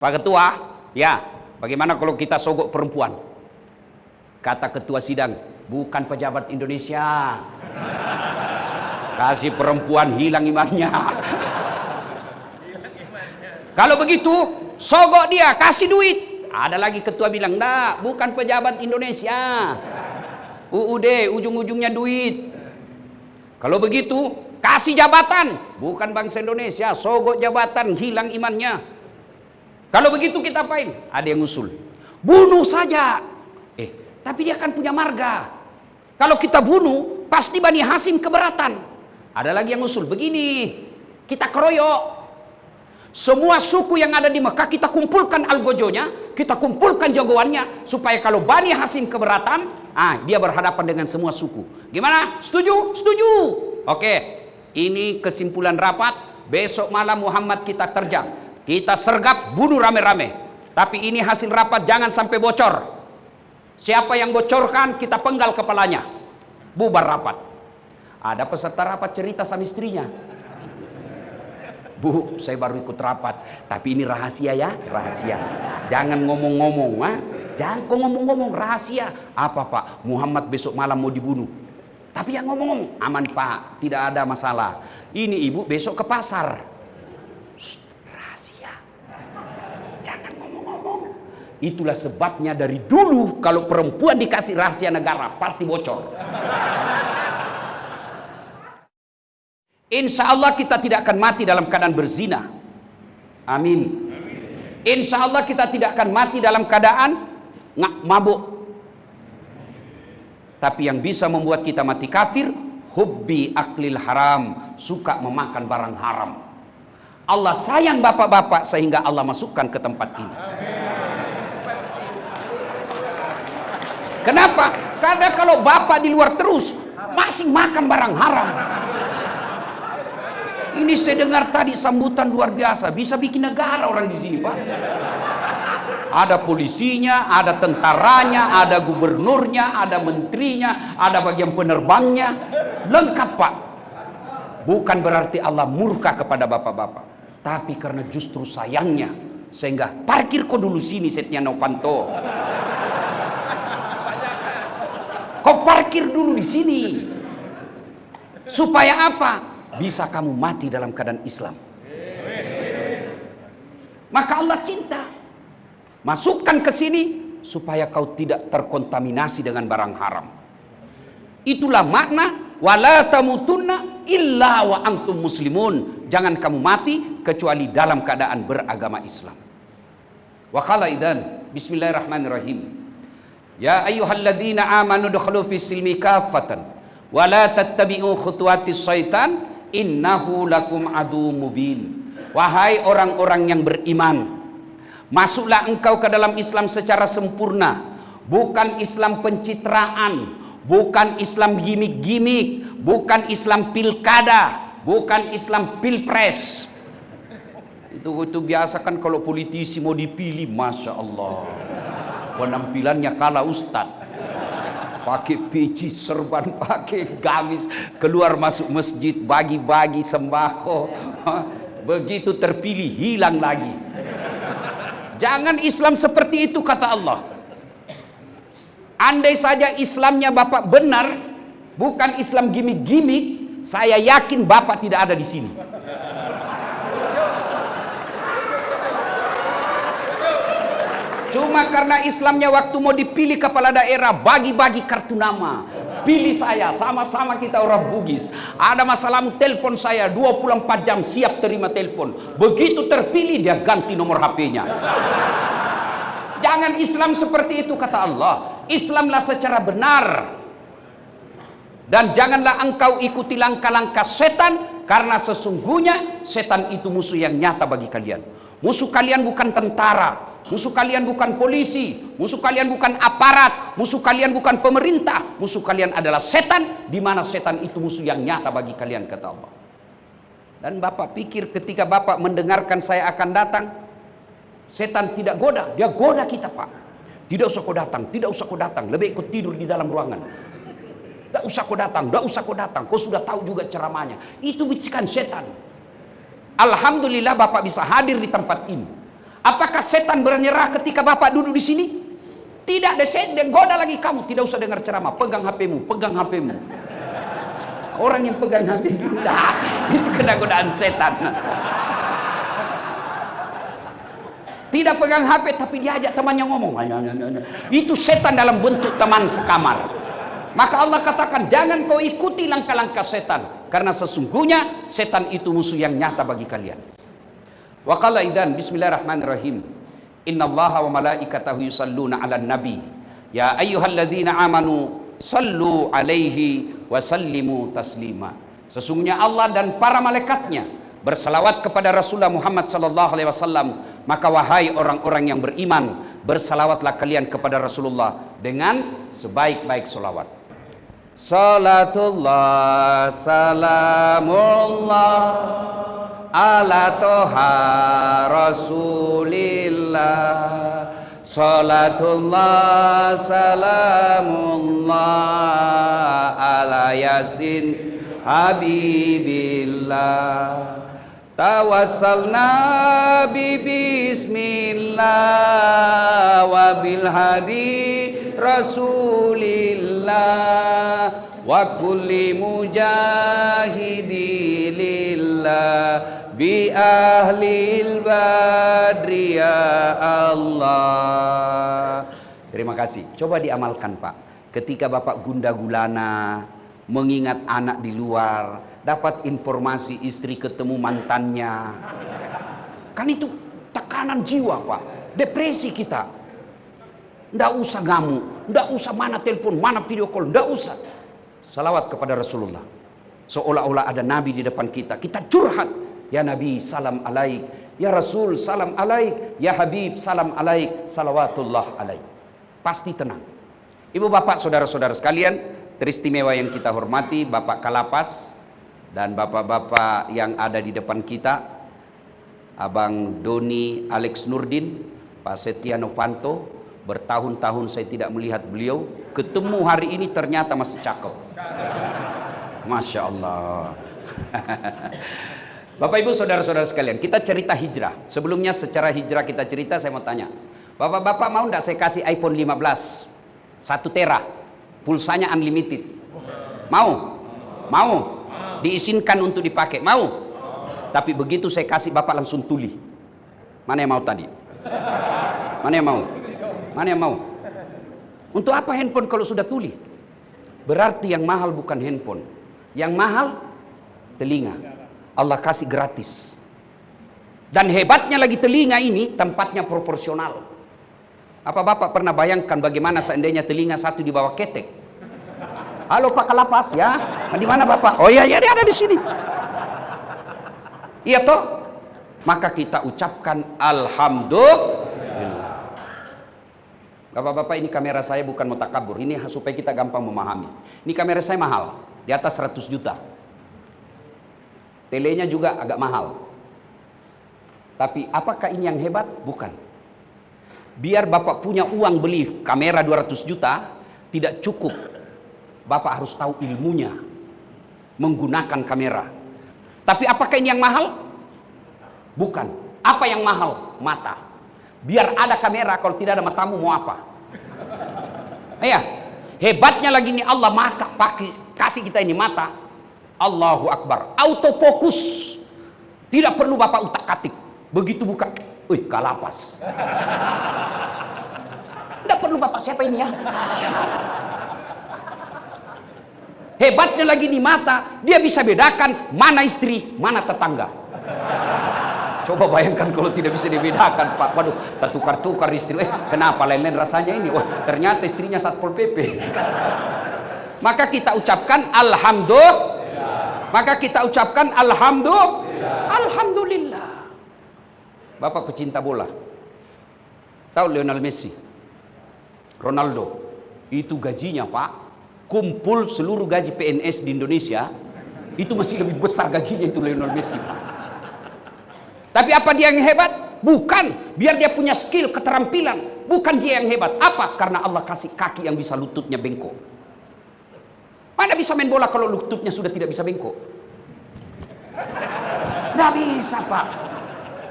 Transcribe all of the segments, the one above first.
Pak Ketua, ya, bagaimana kalau kita sogok perempuan? Kata Ketua Sidang, bukan pejabat Indonesia. Kasih perempuan hilang imannya. Kalau begitu, sogok dia, kasih duit. Ada lagi ketua bilang, enggak, bukan pejabat Indonesia. UUD, ujung-ujungnya duit. Kalau begitu, kasih jabatan. Bukan bangsa Indonesia, sogok jabatan, hilang imannya. Kalau begitu kita apain? Ada yang usul, bunuh saja. Tapi dia kan punya marga. Kalau kita bunuh, pasti Bani Hasyim keberatan. Ada lagi yang usul, begini, kita keroyok. Semua suku yang ada di Mekah kita kumpulkan algojonya, kita kumpulkan jagoannya, supaya kalau Bani Hasyim keberatan, dia berhadapan dengan semua suku. Gimana? Setuju? Setuju. Oke, ini kesimpulan rapat. Besok malam Muhammad kita terjang, kita sergap, bunuh rame-rame. Tapi ini hasil rapat, jangan sampai bocor. Siapa yang bocorkan, kita penggal kepalanya. Bubar rapat. Ada peserta rapat cerita sama istrinya, Bu, saya baru ikut rapat, tapi ini rahasia ya, rahasia. Jangan ngomong-ngomong, jangan kok ngomong-ngomong, rahasia. Apa Pak? Muhammad besok malam mau dibunuh. Tapi yang ngomong-ngomong, aman Pak, tidak ada masalah. Ini ibu besok ke pasar. Shh, rahasia. Jangan ngomong-ngomong. Itulah sebabnya dari dulu kalau perempuan dikasih rahasia negara pasti bocor. Insya Allah kita tidak akan mati dalam keadaan berzina. Amin. Insya Allah kita tidak akan mati dalam keadaan mabuk. Tapi yang bisa membuat kita mati kafir, hubbi aklil haram, suka memakan barang haram. Allah sayang bapak-bapak sehingga Allah masukkan ke tempat ini. Kenapa? Karena kalau bapak di luar terus masih makan barang haram. Ini saya dengar tadi sambutan luar biasa, bisa bikin negara orang di sini Pak. Ada polisinya, ada tentaranya, ada gubernurnya, ada menterinya, ada bagian penerbangnya, lengkap Pak. Bukan berarti Allah murka kepada bapak-bapak, tapi karena justru sayangnya, sehingga parkir kok dulu sini Setia Novanto. Kau parkir dulu di sini. Supaya apa? Bisa kamu mati dalam keadaan Islam. Maka Allah cinta. Masukkan ke sini supaya kau tidak terkontaminasi dengan barang haram. Itulah makna wala tamutunna illa wa antum muslimun. Jangan kamu mati kecuali dalam keadaan beragama Islam. Wa qala idzan bismillahirrahmanirrahim. Ya ayyuhalladzina amanu dukhulu fis silmi kaffatan wa la tattabi'u khutuwatis syaitan innahu lakum adu mubin. Wahai orang-orang yang beriman, masuklah engkau ke dalam Islam secara sempurna, bukan Islam pencitraan, bukan Islam gimik-gimik, bukan Islam pilkada, bukan Islam pilpres. Itu biasa kan kalau politisi mau dipilih, Masya Allah, penampilannya kalah ustadz, pakai peci, serban, pakai gamis, keluar masuk masjid, bagi-bagi sembako. Begitu terpilih, hilang lagi. Jangan Islam seperti itu, kata Allah. Andai saja Islamnya Bapak benar, bukan Islam gimik-gimik, saya yakin Bapak tidak ada di sini. Cuma karena Islamnya waktu mau dipilih kepala daerah, bagi-bagi kartu nama. Pilih saya, sama-sama kita orang Bugis. Ada masalah, telepon saya 24 jam siap terima telepon. Begitu terpilih dia ganti nomor HP-nya. Jangan Islam seperti itu, kata Allah. Islamlah secara benar. Dan janganlah engkau ikuti langkah-langkah setan, karena sesungguhnya setan itu musuh yang nyata bagi kalian. Musuh kalian bukan tentara, musuh kalian bukan polisi, musuh kalian bukan aparat, musuh kalian bukan pemerintah, musuh kalian adalah setan, di mana setan itu musuh yang nyata bagi kalian, kata Allah. Dan Bapak pikir ketika Bapak mendengarkan saya akan datang, setan tidak goda, dia goda kita Pak. Tidak usah kau datang, tidak usah kau datang, lebih ikut tidur di dalam ruangan. Tidak usah kau datang, tidak usah kau datang, kau sudah tahu juga ceramahnya. Itu bisikan setan. Alhamdulillah Bapak bisa hadir di tempat ini. Apakah setan bernyerah ketika Bapak duduk di sini? Tidak, dia goda lagi kamu. Tidak usah dengar ceramah, pegang HP-mu, pegang HP-mu. Orang yang pegang HP itu kena godaan setan. Tidak pegang HP tapi diajak temannya ngomong. Itu setan dalam bentuk teman sekamar. Maka Allah katakan, jangan kau ikuti langkah-langkah setan, karena sesungguhnya setan itu musuh yang nyata bagi kalian. Wa qala idzan bismillahirrahmanirrahim. Innallaha wa malaikatahu yusalluna 'alan nabi. Ya ayyuhalladzina amanu sallu 'alaihi wa sallimu taslima. Sesungguhnya Allah dan para malaikatnya bersalawat kepada Rasulullah Muhammad sallallahu alaihi wasallam. Maka wahai orang-orang yang beriman, bersalawatlah kalian kepada Rasulullah dengan sebaik-baik salawat. Salatullah salamullah ala toha rasulillah. Salatullah salamullah ala yasin habibillah. Tawassalna bi bismillah wa bil hadi rasulillah wa kulli mujahidi lillah bi ahlil badri ya Allah. Terima kasih. Coba diamalkan Pak. Ketika Bapak gundah gulana, mengingat anak di luar, dapat informasi istri ketemu mantannya, kan itu tekanan jiwa Pak, depresi kita. Nggak usah ngamuk, nggak usah mana telepon, mana video call, nggak usah. Salawat kepada Rasulullah, seolah-olah ada Nabi di depan kita. Kita curhat, ya Nabi salam alaik, ya Rasul salam alaik, ya Habib salam alaik, salawatullah alaik. Pasti tenang. Ibu bapak saudara-saudara sekalian teristimewa yang kita hormati, Bapak Kalapas dan bapak-bapak yang ada di depan kita, Abang Doni Alex Nurdin, Pak Setia Novanto. Bertahun-tahun saya tidak melihat beliau, ketemu hari ini ternyata masih cakep. Masya Allah. Bapak ibu saudara-saudara sekalian, kita cerita hijrah. Sebelumnya secara hijrah kita cerita, saya mau tanya, bapak-bapak mau enggak saya kasih iPhone 15 1 tera, pulsanya unlimited? Mau? Mau? Diizinkan untuk dipakai? Mau? Tapi begitu saya kasih bapak langsung tuli. Mana yang mau tadi? Mana yang mau? Mana yang mau? Untuk apa handphone kalau sudah tuli? Berarti yang mahal bukan handphone, yang mahal telinga. Allah kasih gratis. Dan hebatnya lagi telinga ini tempatnya proporsional. Apa bapak pernah bayangkan bagaimana seandainya telinga satu di bawah ketek? Halo Pak Kalapas ya, di mana bapak? Oh iya, dia ada di sini. Iya toh? Maka kita ucapkan alhamdulillah. Bapak-bapak, ini kamera saya bukan mutakabur, ini supaya kita gampang memahami. Ini kamera saya mahal, di atas 100 juta. Telenya juga agak mahal. Tapi apakah ini yang hebat? Bukan. Biar bapak punya uang beli kamera 200 juta, tidak cukup. Bapak harus tahu ilmunya menggunakan kamera. Tapi apakah ini yang mahal? Bukan. Apa yang mahal? Mata. Biar ada kamera, kalau tidak ada matamu mau apa? Ya, hebatnya lagi nih Allah mata, kasih kita ini mata. Allahu Akbar, autofokus. Tidak perlu bapak utak-atik. Begitu buka, wih Kalapas. Tidak perlu bapak siapa ini ya. Hebatnya lagi di mata, dia bisa bedakan mana istri, mana tetangga. Coba bayangkan kalau tidak bisa dibedakan Pak. Waduh, tertukar-tukar istri. Kenapa lain-lain rasanya ini? Wah, ternyata istrinya Satpol PP. Maka kita ucapkan alhamdulillah. Maka kita ucapkan alhamdulillah. Alhamdulillah. Bapak pecinta bola, tahu Lionel Messi, Ronaldo, itu gajinya Pak, kumpul seluruh gaji PNS di Indonesia, itu masih lebih besar gajinya itu Lionel Messi Pak. Tapi apa dia yang hebat? Bukan. Biar dia punya skill, keterampilan. Bukan dia yang hebat. Apa? Karena Allah kasih kaki yang bisa lututnya bengkok. Mana bisa main bola kalau lututnya sudah tidak bisa bengkok? Nggak bisa Pak.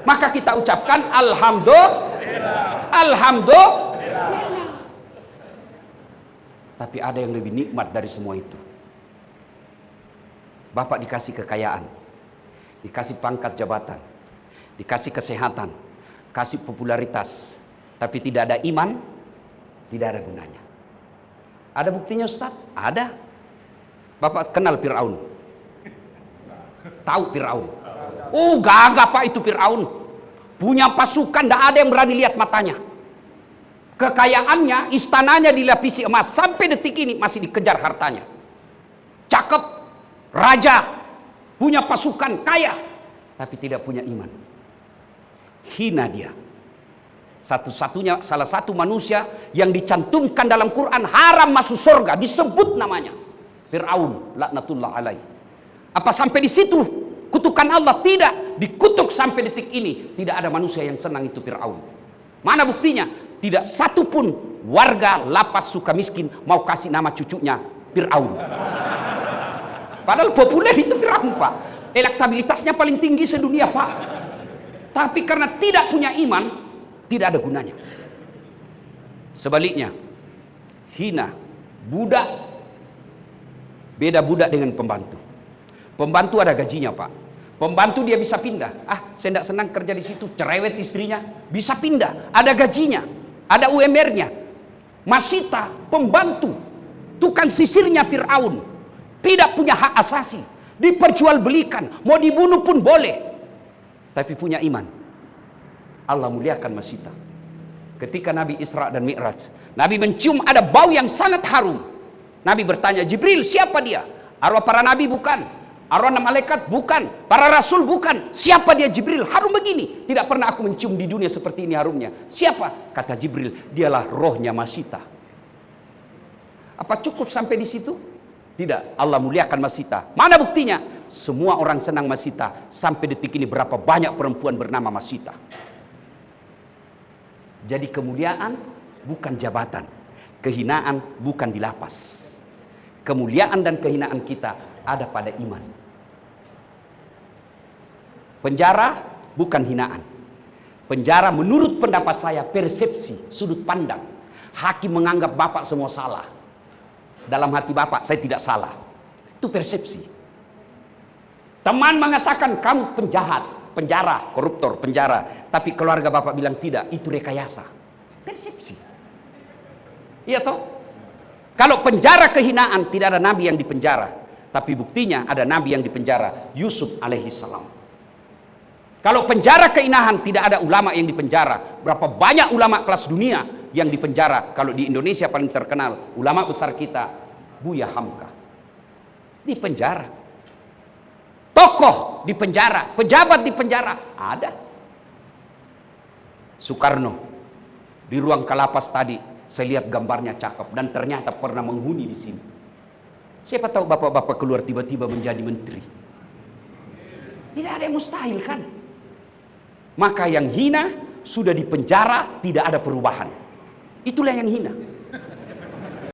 Maka kita ucapkan alhamdulillah. Alhamdulillah. Tapi ada yang lebih nikmat dari semua itu. Bapak dikasih kekayaan, dikasih pangkat jabatan, dikasih kesehatan, kasih popularitas, tapi tidak ada iman, tidak ada gunanya. Ada buktinya Ustaz? Ada. Bapak kenal Fir'aun? Tahu Fir'aun? Oh gagah Pak itu Fir'aun. Punya pasukan, tidak ada yang berani lihat matanya. Kekayaannya, istananya dilapisi emas. Sampai detik ini masih dikejar hartanya. Cakep, raja, punya pasukan, kaya. Tapi tidak punya iman. Hina dia. Satu-satunya, salah satu manusia yang dicantumkan dalam Quran haram masuk surga. Disebut namanya. Fir'aun, laknatullah alaih. Apa sampai di situ kutukan Allah? Tidak. Dikutuk sampai detik ini. Tidak ada manusia yang senang itu Fir'aun. Mana buktinya? Tidak satu pun warga lapas Sukamiskin mau kasih nama cucunya Fir'aun. Padahal populer itu Fir'aun Pak. Elektabilitasnya paling tinggi sedunia Pak. Tapi karena tidak punya iman, tidak ada gunanya. Sebaliknya, hina, budak, beda budak dengan pembantu. Pembantu ada gajinya Pak. Pembantu dia bisa pindah. Saya tidak senang kerja di situ, cerewet istrinya, bisa pindah. Ada gajinya, ada UMR-nya. Masita, pembantu, tukang sisirnya Fir'aun, tidak punya hak asasi, diperjualbelikan, mau dibunuh pun boleh. Tapi punya iman. Allah muliakan Masita. Ketika Nabi Isra dan Mi'raj, Nabi mencium ada bau yang sangat harum. Nabi bertanya, Jibril, siapa dia? Arwah para nabi bukan. Arwah malaikat bukan, para rasul bukan. Siapa dia Jibril? Harum begini. Tidak pernah aku mencium di dunia seperti ini harumnya. Siapa? Kata Jibril, dialah rohnya Masita. Apa cukup sampai di situ? Tidak. Allah muliakan Masita. Mana buktinya? Semua orang senang Masita. Sampai detik ini berapa banyak perempuan bernama Masita. Jadi kemuliaan bukan jabatan. Kehinaan bukan di lapas. Kemuliaan dan kehinaan kita ada pada iman. Penjara bukan hinaan. Penjara menurut pendapat saya persepsi, sudut pandang. Hakim menganggap Bapak semua salah. Dalam hati Bapak saya tidak salah. Itu persepsi. Teman mengatakan kamu penjahat, penjara, koruptor, penjara. Tapi keluarga Bapak bilang tidak, itu rekayasa. Persepsi. Iya toh? Kalau penjara kehinaan tidak ada nabi yang dipenjara. Tapi buktinya ada nabi yang dipenjara, Yusuf alaihi salam. Kalau penjara keinahan tidak ada ulama yang dipenjara. Berapa banyak ulama kelas dunia yang dipenjara. Kalau di Indonesia paling terkenal ulama besar kita Buya Hamka dipenjara. Tokoh dipenjara, pejabat dipenjara, ada. Soekarno di ruang kalapas tadi saya lihat gambarnya cakep dan ternyata pernah menghuni di sini. Siapa tahu bapak-bapak keluar tiba-tiba menjadi menteri. Tidak ada yang mustahil kan? Maka yang hina sudah dipenjara tidak ada perubahan. Itulah yang hina.